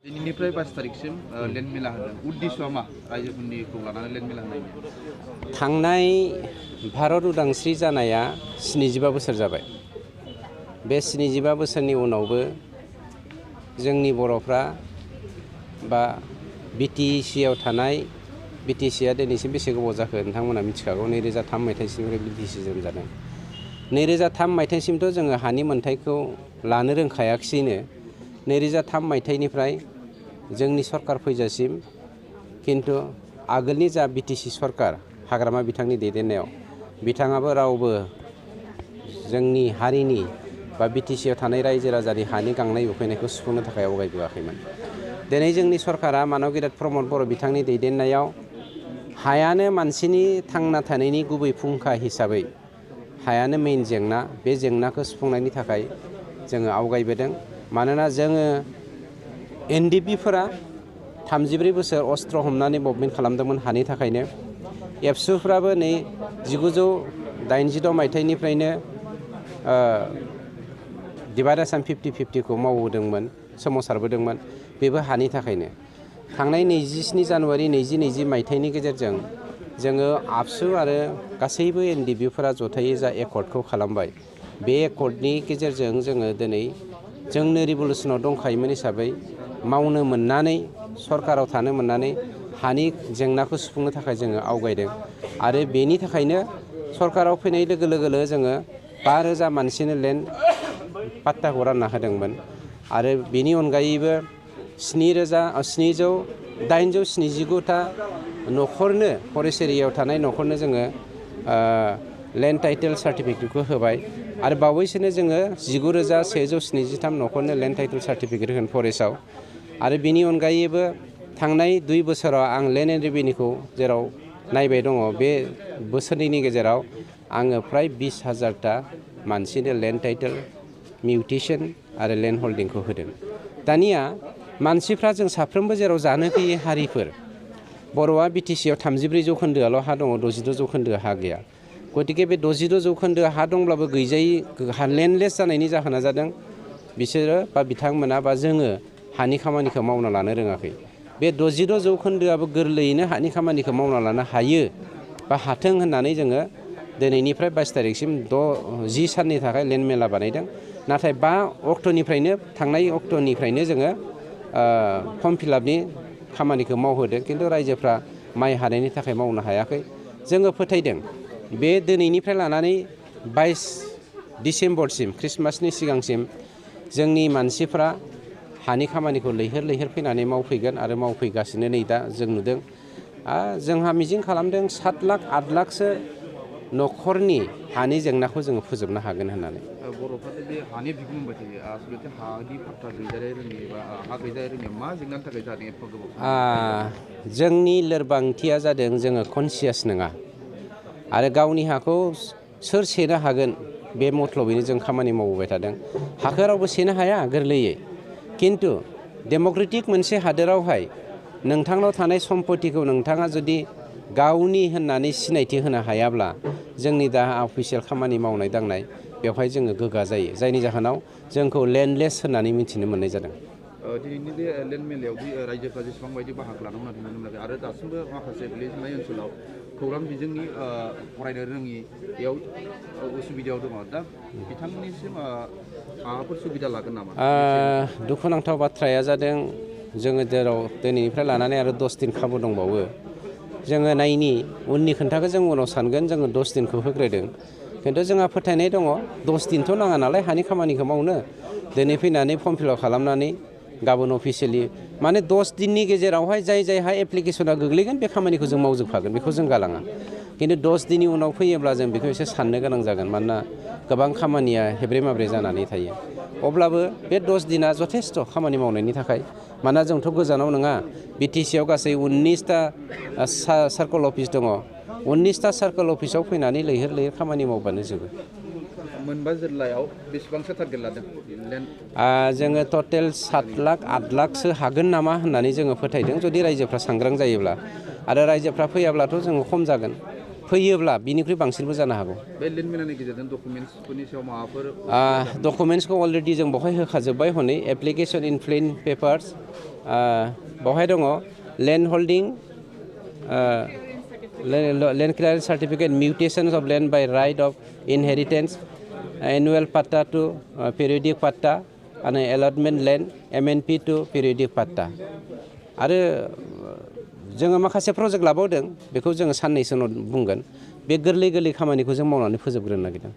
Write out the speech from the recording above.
दिनैनिफ्राय 22 तारिखसिम लेन्ड मेला होदों उद्देश्यआ मा रायजोफोरनिखौ लानानै लेन्ड मेला होनायनि थांनाय भारत उदांस्रि जानाया 75 बोसोर जाबाय बे 75 बोसोरनि उनावबो जोंनि बर'फ्रा बा बिटिसिआव थानाय बिटिसिआ दिनैसिम बेसे गोबाव जाखो नोंथांमोना मिथिखागौ 2003 मायथाइसिमनिफ्राय बिटिसि जोनोम जादों 2003 मायथाइसिमथ' जोङो हानि मोनथायखौ लानो रोंखायाखिसैनो 2003 मायथाइनिफ्राय जोंनि सरकार फैजासिम किन्तु आगोलनि जा बिटिसि सरकार हाग्रामा बिथांनि दैदेननायाव बिथाङाबो रावबो जोंनि हारिनि बा बिटिसिआव थानाय रायजो राजानि हानि गांनाय उखैनायखौ सुफुंनो थाखाय आवगायबोआखैमोन दिनै जोंनि सरकारा मानव गियाद प्रमद बर' बिथांनि दैदेननायाव हायानो मानसिनि थांना थानायनि गुबै फुंखा हिसाबै हायानो मेइन जेंना बे जेंनाखौ सुफुंनायनि थाखाय जोङो आवगायबोदों मानोना जोङो एनडिपिफोरा 34 बोसोर अस्त्र हमनानै मुभमेन्ट खालामदोंमोन हानि थाखायनो एबसुफ्राबो नै 1986 मायथाइनिफ्रायनो डिभाइड आसाम 50-50 खौ मावबोदोंमोन सोमावसारबोदोंमोन बेबो हानि थाखायनो थांनाय 27 जानुवारि 2020 मायथाइनि गेजेरजों जोङो आबसु आरो गासैबो एनडिपिफोरा जथायै जा एकर्डखौ खालामबाय बे एकर्डनि गेजेरजों जोङो दिनै जोंनो रिभलुसनाव दंखायोमोन हिसाबै मावनो मोननानै सरकाराव थानो मोननानै हानि जेंनाखौ सुफुंनो थाखाय जोङो आवगायदों आरो बेनि थाखायनो सरकाराव फैनाय लोगो लोगो जोङो 5000 मानसिनो लेन्ड पाट्टाखौ रानना होदोंमोन आरो बेनि अनगायैबो 879टा न'खरनो फरेस्ट एरियायाव थानाय न'खरनो जोङो लेन्ड टाइटेल सार्टिफिकेटखौ होबाय आरो बावैसोनो जोङो 19173 न'खरनो लेन्ड टाइटेल सार्टिफिकेट होगोन फरेस्टआव आरो बेनि अनगायैबो थांनाय 2 बोसोराव आं लेन्ड एन्ड रेभिनिउखौ जेराव नायबाय दङ बे बोसोरनैनि गेजेराव आङो फ्राय 20,000टा मानसिनो लेन्ड टाइटेल मिउटेसन आरो लेन्ड हल्डिंखौ होदों दानिया मानसिफ्रा जों साफ्रोमबो जेराव जानो गैयै हारिफोर बर'आ बिटिसिआव 34 जौखोन्दोआल' हा दङ 62 जौखोन्दो हा गैया गतिके बे 62 जौखोन्दो हा दंब्लाबो गैजायै लेन्डलेस जानायनि जाहोना जादों बिसोरो बा बिथांमोना बा जोङो हानि खामानिखौ मावना लानो रोङाखै बे 62 जौखोन्दोआबो गोरलैयैनो हानि खामानिखौ मावना लानो हायो बा हाथों होननानै जोङो दिनैनिफ्राय 22 तारिखसिम 10 साननि थाखाय लेन्ड मेला बानायदों नाथाय 5 अक्ट'निफ्रायनो थांनाय अक्ट'निफ्रायनो जोङो फर्म फिलआपनि खामानिखौ मावहोदों किन्तु रायजोफ्रा माइ हानायनि थाखाय मावनो हायाखै जोङो फोथायदों बे दिनैनिफ्राय लानानै 22 डिसेम्बरसिम ख्रिस्टमासनि सिगांसिम जोंनि मानसिफ्रा हानि खामानिखौ लैहोर लैहोर फैनानै मावफैगोन आरो मावफैगासिनो नै दा जों नुदों जोंहा मिजिं खालामदों 7 लाख 8 लाखसो न'खरनि हानि जेंनाखौ जोङो फोजोबनो हागोन होननानै बर'फ्रा बे हानि बिगुम होनबाय थायो आसलथे हानि फाट्टा गैजायै रोङि बा हा गैजायै रोङि मा जेंनानि थाखाय जादों एफा गोबाव जोंनि लोरबांथिया जादों जोङो कनसियास नङा आरो गावनि हाखौ सोर सेनो हागोन बे मथलबैनो जों खामानि मावबोबाय थादों हाखौ रावबो सेनो हाया गोरलैयै किन्तु डेम'क्रेटिक मोनसे हादोरावहाय नोंथांनाव थानाय सम्पतिखौ नोंथाङा जुदि गावनि होननानै सिनायथि होनो हायाब्ला जोंनि दा अफिसियेल खामानि मावनाय दांनाय बेवहाय जोङो गोगा जायो जायनि जाहोनाव जोंखौ लेन्डलेस होननानै मिथिनो मोननाय जादों दिनैनि बे लेन्ड मेलायाव रायजोफ्रा जेसेबां बायदि बाहागो लादोंमोन नुनो मोनाखै आरो दासिमबो माखासे गोग्लैसोनाय ओनसोलाव खौरां बिजोंनि फरायनो रोङियाव उसुबिदायाव दङ दा बिथांमोननिसिम माबाफोर सुबिदा लागोन नामा दुखुनांथाव बाथ्राया जादों जोङो जेराव दिनैनिफ्राय लानानै आरो 10 दिन खाबु दंबावो जोङो नायनि उननि खोन्थाखौ जों उनाव सानगोन जोङो 10 दिनखौ होग्रोदों किन्तु जोंहा फोथायनाय दङ 10 दिनथ' नाङा नालाय हानि खामानिखौ मावनो दिनै फैनानै फर्म फिलआप खालामनानै गाबोन अफिसियेलि माने 10 दिननि गेजेरावहाय जायहा एप्लिकेसना गोग्लैगोन बे खामानिखौ जों मावजोबखागोन बेखौ जों गालाङा किन्तु 10 दिननि उनाव फैयोब्ला जों बेखौ एसे साननो गोनां जागोन मानोना गोबां खामानिया हेब्रे माब्रे जानानै थायो अब्लाबो बे 10 दिना जथेस्थ' खामानि मावनायनि थाखाय मानोना जोंथ' गोजानाव नङा बिटिसिआव गासै 19टा सार्कल अफिस दङ 19टा सार्कल अफिसाव फैनानै लैहोर लैहोर खामानि मावबानो जोबो मोनबा जिल्लायाव बेसेबांसो टारगेट लादों जोङो टटेल 7 लाख 8 लाखसो हागोन नामा होननानै जोङो फोथायदों जुदि रायजोफ्रा सांग्रां जायोब्ला आरो रायजोफ्रा फैयाब्लाथ' जोङो खम जागोन फैयोब्ला बिनिख्रुइ बांसिनबो जानो हागौ बे लेन्ड मेलानि गेजेरजों डकुमेन्ट्सफोरनि सायाव माबाफोर डकुमेन्ट्सखौ अलरेडि जों बहाय होखाजोब्बाय हनै एप्लिकेसन इन प्लेन पेपार्स बेवहाय दङ land holding land clearance certificate, mutations of land by right of inheritance, annual patta to periodic patta, and allotment land MNP to periodic patta. आरो जोङो माखासे प्रजेक्ट लाबावदों बेखौ जोङो साननैसो उनाव बुंगोन बे गोरलै खामानिखौ जों मावनानै फोजोबग्रोनो नागिरदों